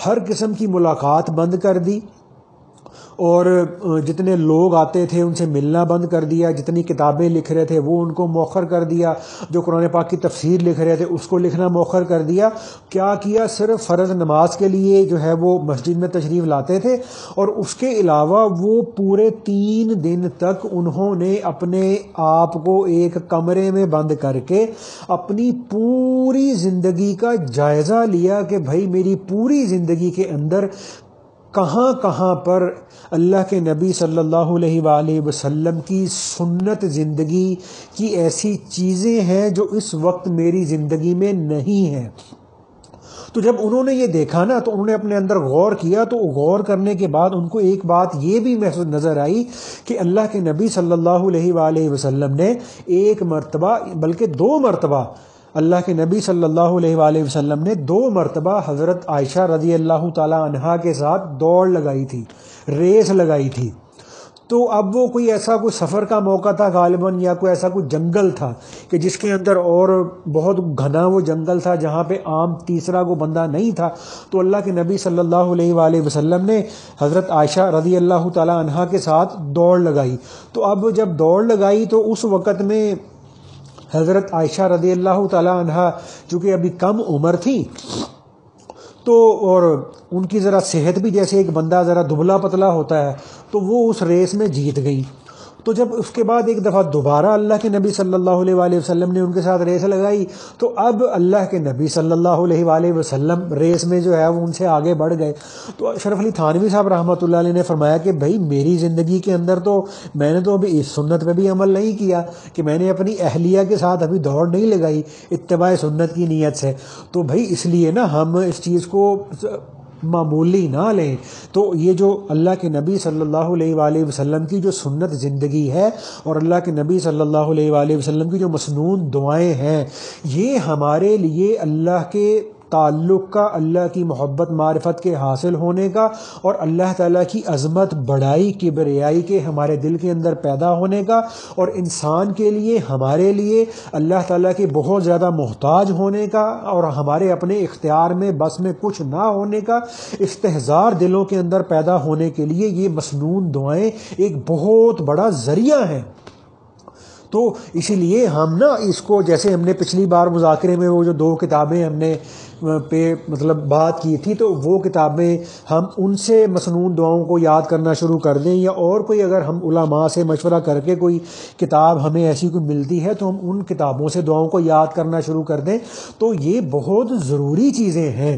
ہر قسم کی ملاقات بند کر دی، اور جتنے لوگ آتے تھے ان سے ملنا بند کر دیا، جتنی کتابیں لکھ رہے تھے وہ ان کو مؤخر کر دیا، جو قرآن پاک کی تفسیر لکھ رہے تھے اس کو لکھنا مؤخر کر دیا۔ کیا کیا؟ صرف فرض نماز کے لیے جو ہے وہ مسجد میں تشریف لاتے تھے، اور اس کے علاوہ وہ پورے 3 دن تک انہوں نے اپنے آپ کو ایک کمرے میں بند کر کے اپنی پوری زندگی کا جائزہ لیا کہ بھائی میری پوری زندگی کے اندر کہاں کہاں پر اللہ کے نبی صلی اللہ علیہ وآلہ وسلم کی سنت زندگی کی ایسی چیزیں ہیں جو اس وقت میری زندگی میں نہیں ہیں۔ تو جب انہوں نے یہ دیکھا نا تو انہوں نے اپنے اندر غور کیا، تو غور کرنے کے بعد ان کو ایک بات یہ بھی محسوس نظر آئی کہ اللہ کے نبی صلی اللہ علیہ وآلہ وسلم نے ایک مرتبہ بلکہ 2 مرتبہ اللہ کے نبی صلی اللہ علیہ وآلہ وسلم نے 2 مرتبہ حضرت عائشہ رضی اللہ تعالی عنہا کے ساتھ دوڑ لگائی تھی، ریس لگائی تھی۔ تو اب وہ کوئی ایسا کوئی سفر کا موقع تھا غالباً، یا کوئی ایسا کوئی جنگل تھا کہ جس کے اندر اور بہت گھنا وہ جنگل تھا جہاں پہ عام تیسرا کو بندہ نہیں تھا۔ تو اللہ کے نبی صلی اللہ علیہ وآلہ وسلم نے حضرت عائشہ رضی اللہ تعالی عنہا کے ساتھ دوڑ لگائی۔ تو اب جب دوڑ لگائی تو اس وقت میں حضرت عائشہ رضی اللہ تعالی عنہا چونکہ ابھی کم عمر تھی تو اور ان کی ذرا صحت بھی جیسے ایک بندہ ذرا دبلا پتلا ہوتا ہے، تو وہ اس ریس میں جیت گئی۔ تو جب اس کے بعد ایک دفعہ دوبارہ اللہ کے نبی صلی اللہ علیہ وآلہ وسلم نے ان کے ساتھ ریس لگائی، تو اب اللہ کے نبی صلی اللہ علیہ وآلہ وسلم ریس میں جو ہے وہ ان سے آگے بڑھ گئے۔ تو اشرف علی تھانوی صاحب رحمۃ اللہ علیہ نے فرمایا کہ بھائی میری زندگی کے اندر تو میں نے تو ابھی اس سنت پہ بھی عمل نہیں کیا کہ میں نے اپنی اہلیہ کے ساتھ ابھی دوڑ نہیں لگائی اتباع سنت کی نیت سے۔ تو بھائی اس لیے نا ہم اس چیز کو معمولی نہ لیں۔ تو یہ جو اللہ کے نبی صلی اللہ علیہ وآلہ وسلم کی جو سنت زندگی ہے اور اللہ کے نبی صلی اللہ علیہ وآلہ وسلم کی جو مسنون دعائیں ہیں، یہ ہمارے لیے اللہ کے تعلق کا، اللہ کی محبت معرفت کے حاصل ہونے کا، اور اللہ تعالیٰ کی عظمت بڑائی کبریائی کے ہمارے دل کے اندر پیدا ہونے کا، اور انسان کے لیے ہمارے لیے اللہ تعالیٰ کے بہت زیادہ محتاج ہونے کا، اور ہمارے اپنے اختیار میں بس میں کچھ نہ ہونے کا استحضار دلوں کے اندر پیدا ہونے کے لیے یہ مسنون دعائیں ایک بہت بڑا ذریعہ ہیں۔ تو اسی لیے ہم نا اس کو، جیسے ہم نے پچھلی بار مذاکرے میں وہ جو 2 کتابیں ہم نے پہ مطلب بات کی تھی، تو وہ کتابیں ہم ان سے مسنون دعاؤں کو یاد کرنا شروع کر دیں، یا اور کوئی اگر ہم علماء سے مشورہ کر کے کوئی کتاب ہمیں ایسی کوئی ملتی ہے تو ہم ان کتابوں سے دعاؤں کو یاد کرنا شروع کر دیں. تو یہ بہت ضروری چیزیں ہیں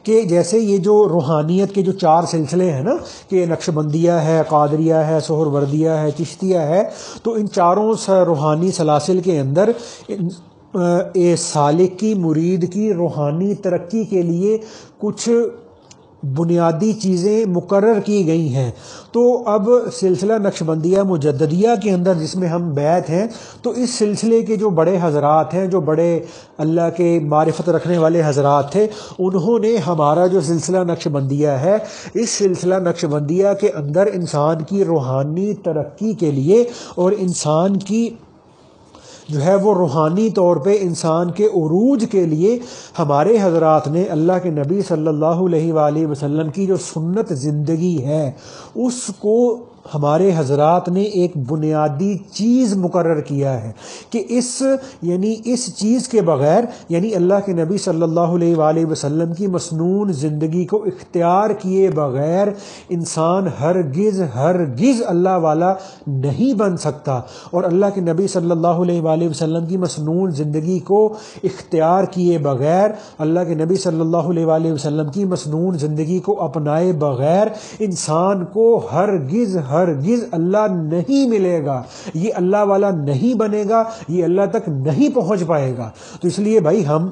کہ جیسے یہ جو روحانیت کے جو 4 سلسلے ہیں نا، کہ نقش بندیہ ہے، قادریہ ہے، سہروردیہ ہے، چشتیہ ہے، تو ان چاروں روحانی سلاسل کے اندر سالک کی، مرید کی روحانی ترقی کے لیے کچھ بنیادی چیزیں مقرر کی گئی ہیں. تو اب سلسلہ نقشبندیہ مجددیہ کے اندر جس میں ہم بیعت ہیں، تو اس سلسلے کے جو بڑے حضرات ہیں، جو بڑے اللہ کے معرفت رکھنے والے حضرات تھے، انہوں نے ہمارا جو سلسلہ نقشبندیہ ہے، اس سلسلہ نقشبندیہ کے اندر انسان کی روحانی ترقی کے لیے اور انسان کی جو ہے وہ روحانی طور پہ انسان کے عروج کے لیے ہمارے حضرات نے اللہ کے نبی صلی اللہ علیہ وآلہ وسلم کی جو سنت زندگی ہے، اس کو ہمارے حضرات نے ایک بنیادی چیز مقرر کیا ہے کہ اس چیز کے بغیر، یعنی اللہ کے نبی صلی اللہ علیہ وآلہ وسلم کی مسنون زندگی کو اختیار کیے بغیر انسان ہرگز اللہ والا نہیں بن سکتا. اور اللہ کے نبی صلی اللہ علیہ وآلہ وسلم کی مسنون زندگی کو اختیار کیے بغیر، اللہ کے نبی صلی اللہ علیہ وآلہ وسلم کی مسنون زندگی کو اپنائے بغیر انسان کو ہرگز اللہ نہیں ملے گا، یہ اللہ والا نہیں بنے گا، یہ اللہ تک نہیں پہنچ پائے گا. تو اس لیے بھائی ہم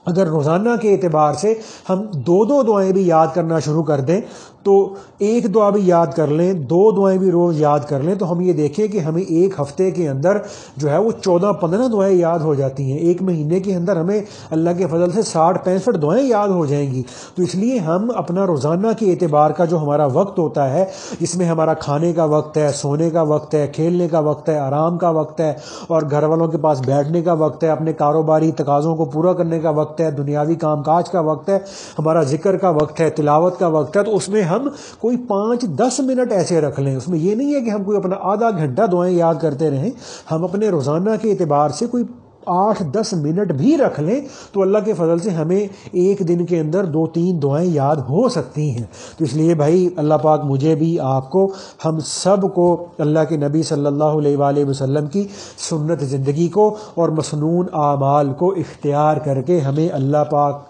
اگر روزانہ کے اعتبار سے ہم 2 دعائیں بھی یاد کرنا شروع کر دیں، تو ایک دعا بھی یاد کر لیں، 2 دعائیں بھی روز یاد کر لیں، تو ہم یہ دیکھیں کہ ہمیں ایک ہفتے کے اندر جو ہے وہ 14-15 دعائیں یاد ہو جاتی ہیں. ایک مہینے کے اندر ہمیں اللہ کے فضل سے 60-65 دعائیں یاد ہو جائیں گی. تو اس لیے ہم اپنا روزانہ کے اعتبار کا جو ہمارا وقت ہوتا ہے، جس میں ہمارا کھانے کا وقت ہے، سونے کا وقت ہے، کھیلنے کا وقت ہے، آرام کا وقت ہے، اور گھر والوں کے پاس بیٹھنے کا وقت ہے، اپنے کاروباری تقاضوں کو پورا کرنے کا وقت ہے، دنیاوی کام کاج کا وقت ہے، ہمارا ذکر کا وقت ہے، تلاوت کا وقت ہے، تو اس میں ہم کوئی 5-10 منٹ ایسے رکھ لیں. اس میں یہ نہیں ہے کہ ہم کوئی اپنا آدھا گھنٹہ دعائیں یاد کرتے رہیں، ہم اپنے روزانہ کے اعتبار سے کوئی 8-10 منٹ بھی رکھ لیں، تو اللہ کے فضل سے ہمیں ایک دن کے اندر 2-3 دعائیں یاد ہو سکتی ہیں. تو اس لیے بھائی اللہ پاک مجھے بھی، آپ کو، ہم سب کو اللہ کے نبی صلی اللہ علیہ وآلہ وسلم کی سنت زندگی کو اور مسنون اعمال کو اختیار کر کے ہمیں اللہ پاک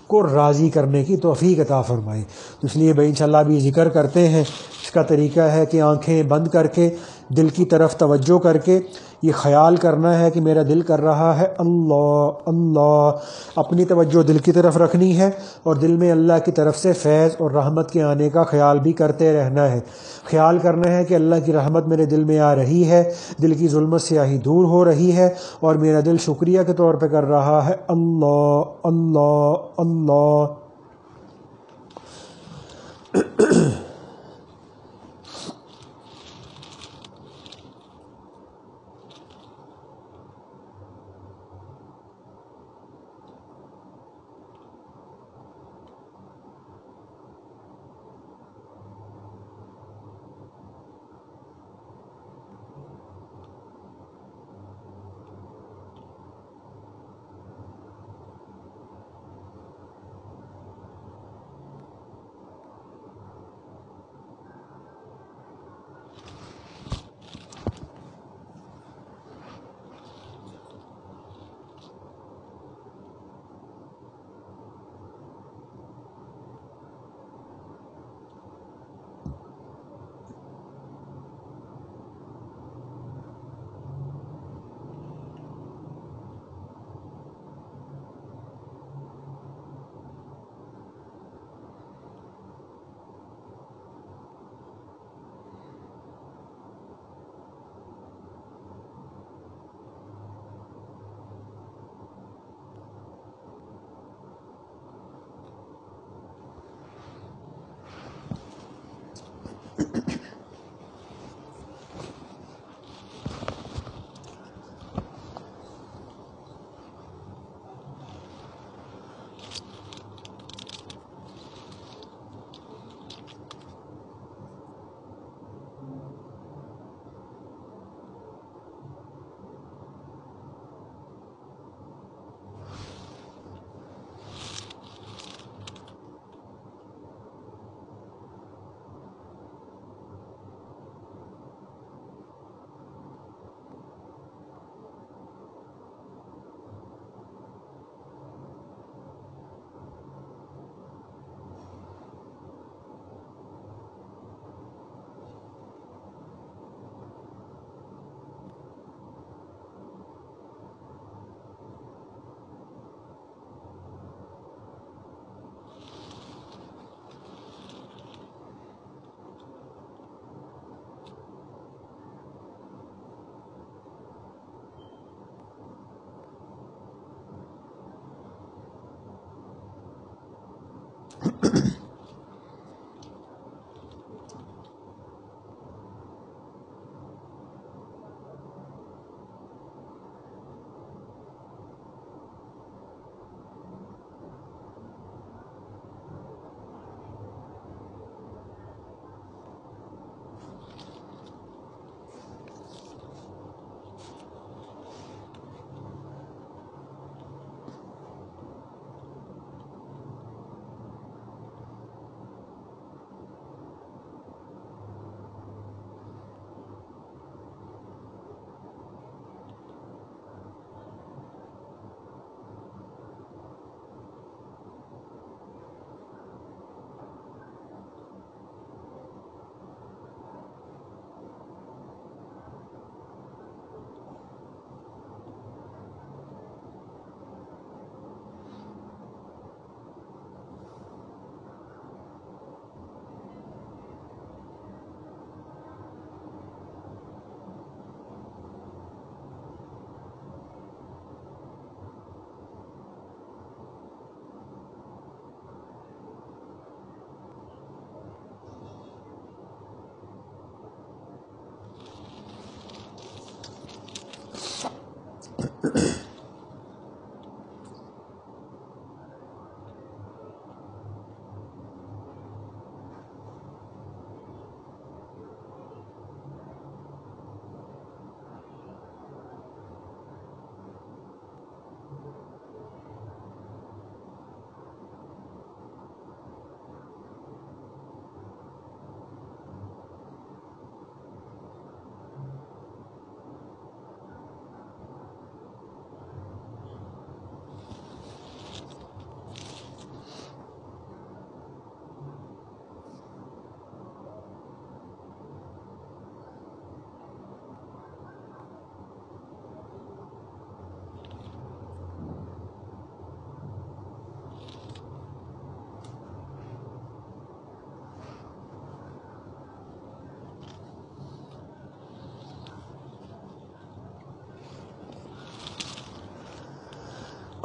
کو راضی کرنے کی توفیق عطا فرمائے. تو اس لیے بھائی انشاءاللہ ابھی ذکر کرتے ہیں. اس کا طریقہ ہے کہ آنکھیں بند کر کے دل کی طرف توجہ کر کے یہ خیال کرنا ہے کہ میرا دل کر رہا ہے اللہ اللہ. اپنی توجہ دل کی طرف رکھنی ہے اور دل میں اللہ کی طرف سے فیض اور رحمت کے آنے کا خیال بھی کرتے رہنا ہے. خیال کرنا ہے کہ اللہ کی رحمت میرے دل میں آ رہی ہے، دل کی ظلمت سیاہی دور ہو رہی ہے، اور میرا دل شکریہ کے طور پہ کر رہا ہے اللہ اللہ اللہ.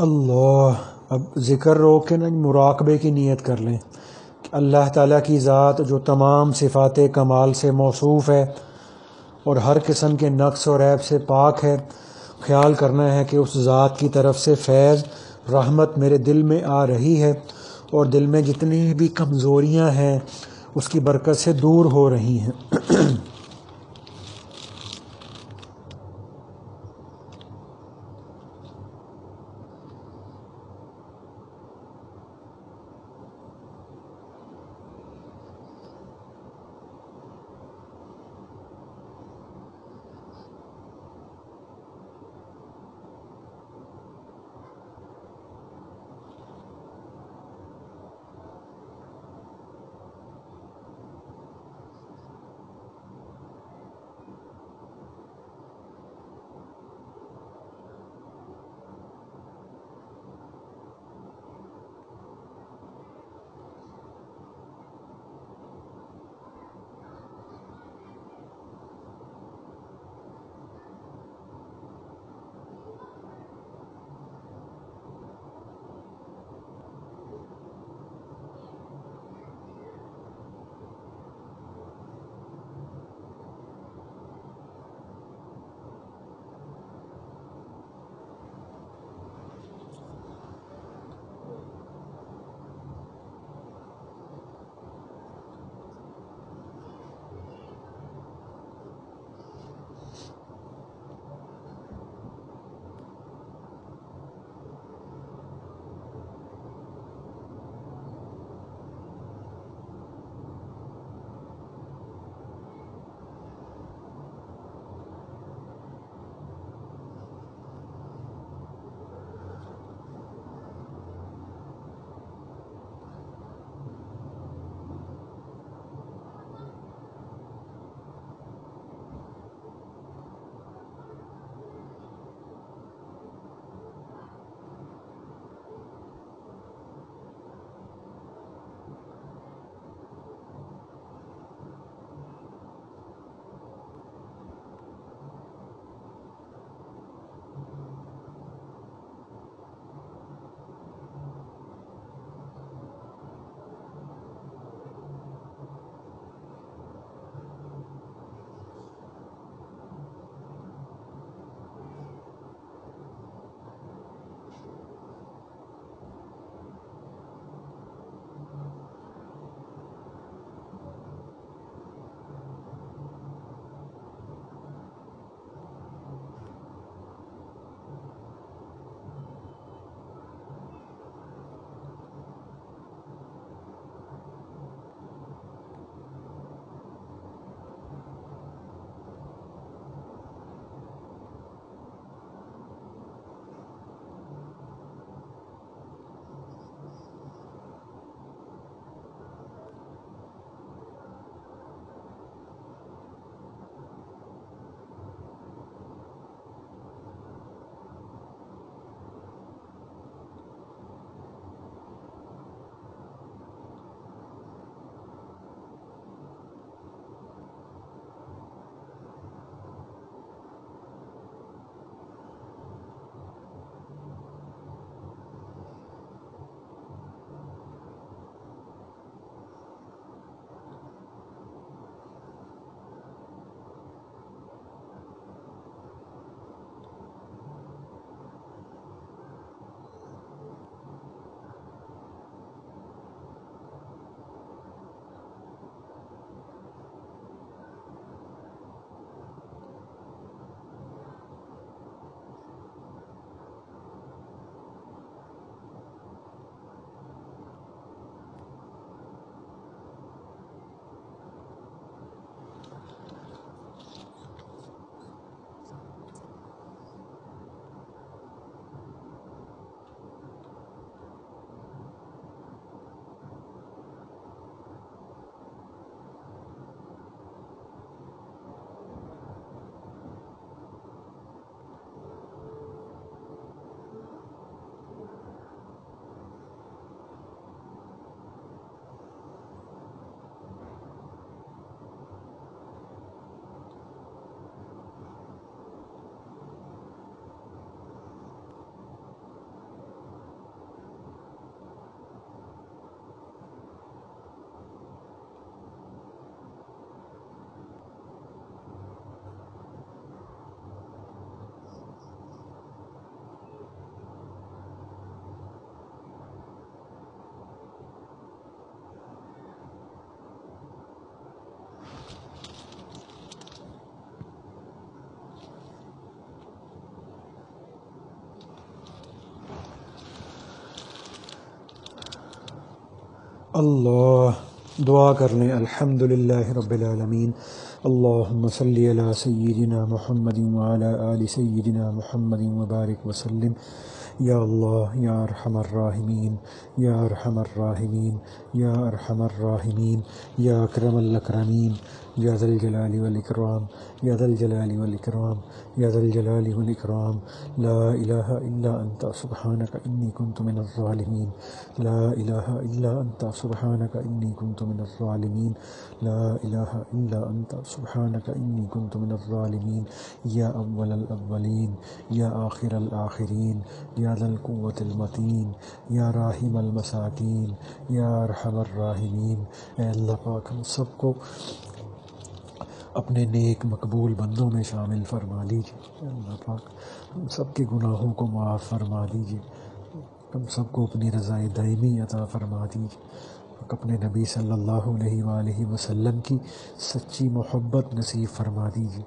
اللہ، اب ذکر روک کے مراقبے کی نیت کر لیں کہ اللہ تعالیٰ کی ذات جو تمام صفات کمال سے موصوف ہے اور ہر قسم کے نقص اور عیب سے پاک ہے، خیال کرنا ہے کہ اس ذات کی طرف سے فیض رحمت میرے دل میں آ رہی ہے اور دل میں جتنی بھی کمزوریاں ہیں اس کی برکت سے دور ہو رہی ہیں۔ اللہ دعا کر لیں۔ الحمدللہ رب العالمین، اللہم صلی علی سیدنا محمد وعلی آل سیدنا محمد وبارک وسلم۔ یا اللہ یا ارحم الراحمین، یا ارحم الراحمین، یا ارحم الراحمین، یا اکرم الاکرمین، یا ذا الجلال والاکرام، یا ذا الجلال والاکرام، یا ذا الجلال والاکرام۔ لا الہ الا انت سبحانک انی کنت من الظالمین، لا الہ الا انت سبحانک انی کنت من الظالمین، لا الہ الا انت سبحانک انی کنت من الظالمین۔ یا اول الاولین، یا آخر الآخرین، یا ذا القوة المتین، یا راحم المساکین، یا ارحم الراحمین۔ اے اللہ پاک ہم سب کو اپنے نیک مقبول بندوں میں شامل فرما لیجیے۔ اے اللہ پاک ہم سب کے گناہوں کو معاف فرما دیجیے، ہم سب کو اپنی رضائے دائمی عطا فرما دیجیے، اپنے نبی صلی اللہ علیہ وآلہ وسلم کی سچی محبت نصیب فرما دیجیے،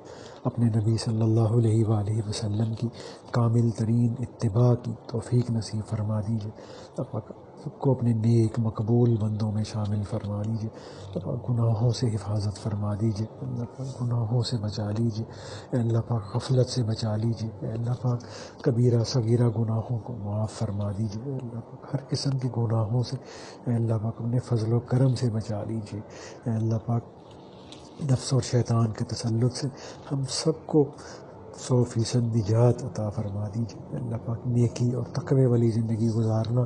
اپنے نبی صلی اللہ علیہ وآلہ وسلم کی کامل ترین اتباع کی توفیق نصیب فرما دیجیے۔ اللہ پاک سب کو اپنے نیک مقبول بندوں میں شامل فرما لیجیے، اللہ پاک گناہوں سے حفاظت فرما دیجیے، اللہ پاک گناہوں سے بچا لیجیے، اے اللہ پاک غفلت سے بچا لیجیے، اے اللہ پاک کبیرہ صغیرہ گناہوں کو معاف فرما دیجیے، اے اللہ پاک ہر قسم کے گناہوں سے اے اللہ پاک اپنے فضل و کرم سے بچا لیجیے، اے اللہ پاک نفس اور شیطان کے تسلط سے ہم سب کو 100% نجات عطا فرما دیجیے، اللہ پاک نیکی اور تقوی والی زندگی گزارنا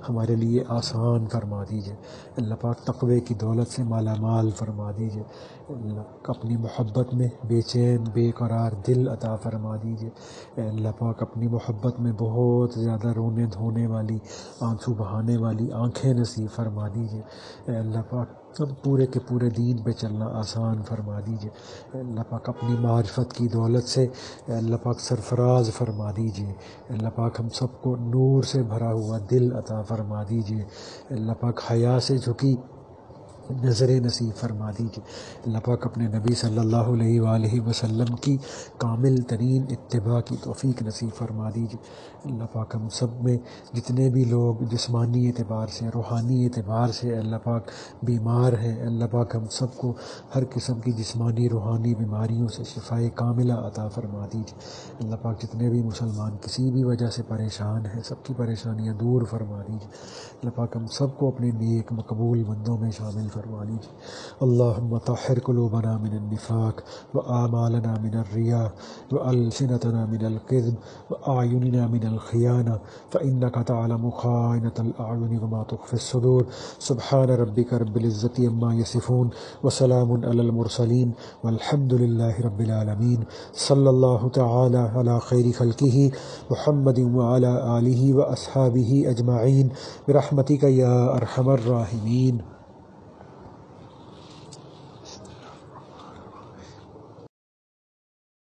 ہمارے لیے آسان فرما دیجیے، اللہ پاک تقوی کی دولت سے مالا مال فرما دیجیے، اللہ پاک اپنی محبت میں بے چین بے قرار دل عطا فرما دیجیے، اے اللہ پاک اپنی محبت میں بہت زیادہ رونے دھونے والی آنسو بہانے والی آنکھیں نصیب فرما دیجیے، اے اللہ پاک ہم پورے کے پورے دین پہ چلنا آسان فرما دیجیے، اے اللہ پاک اپنی معرفت کی دولت سے اے اللہ پاک سرفراز فرما دیجیے، اے اللہ پاک ہم سب کو نور سے بھرا ہوا دل عطا فرما دیجیے، اے اللہ پاک حیا سے جھکی نظریں نصیب فرما دیجیے، اللہ پاک اپنے نبی صلی اللہ علیہ وآلہ وسلم کی کامل ترین اتباع کی توفیق نصیب فرما دیجیے، اللہ پاک ہم سب میں جتنے بھی لوگ جسمانی اعتبار سے روحانی اعتبار سے اللہ پاک بیمار ہیں، اللہ پاک ہم سب کو ہر قسم کی جسمانی روحانی بیماریوں سے شفائے کاملہ عطا فرما دیجیے، اللہ پاک جتنے بھی مسلمان کسی بھی وجہ سے پریشان ہیں سب کی پریشانیاں دور فرما دیجیے، اللہ پاک ہم سب کو اپنے نیک مقبول بندوں میں شامل فرما لیجیے۔ اللہم طہر قلوبنا من النفاق وآمالنا من الرياء وألسنتنا من الكذب وأعيننا من الخيانة فإنك تعلم خائنة الأعين وما تخفي الصدور۔ سبحان ربك رب العزة عما يصفون وسلام على المرسلين والحمد لله رب العالمين۔ صلی اللہ تعالی علی خیر خلقہ محمد وعلى آلہ وأصحابہ اجمعین برحمتک یا ارحم الراحمین۔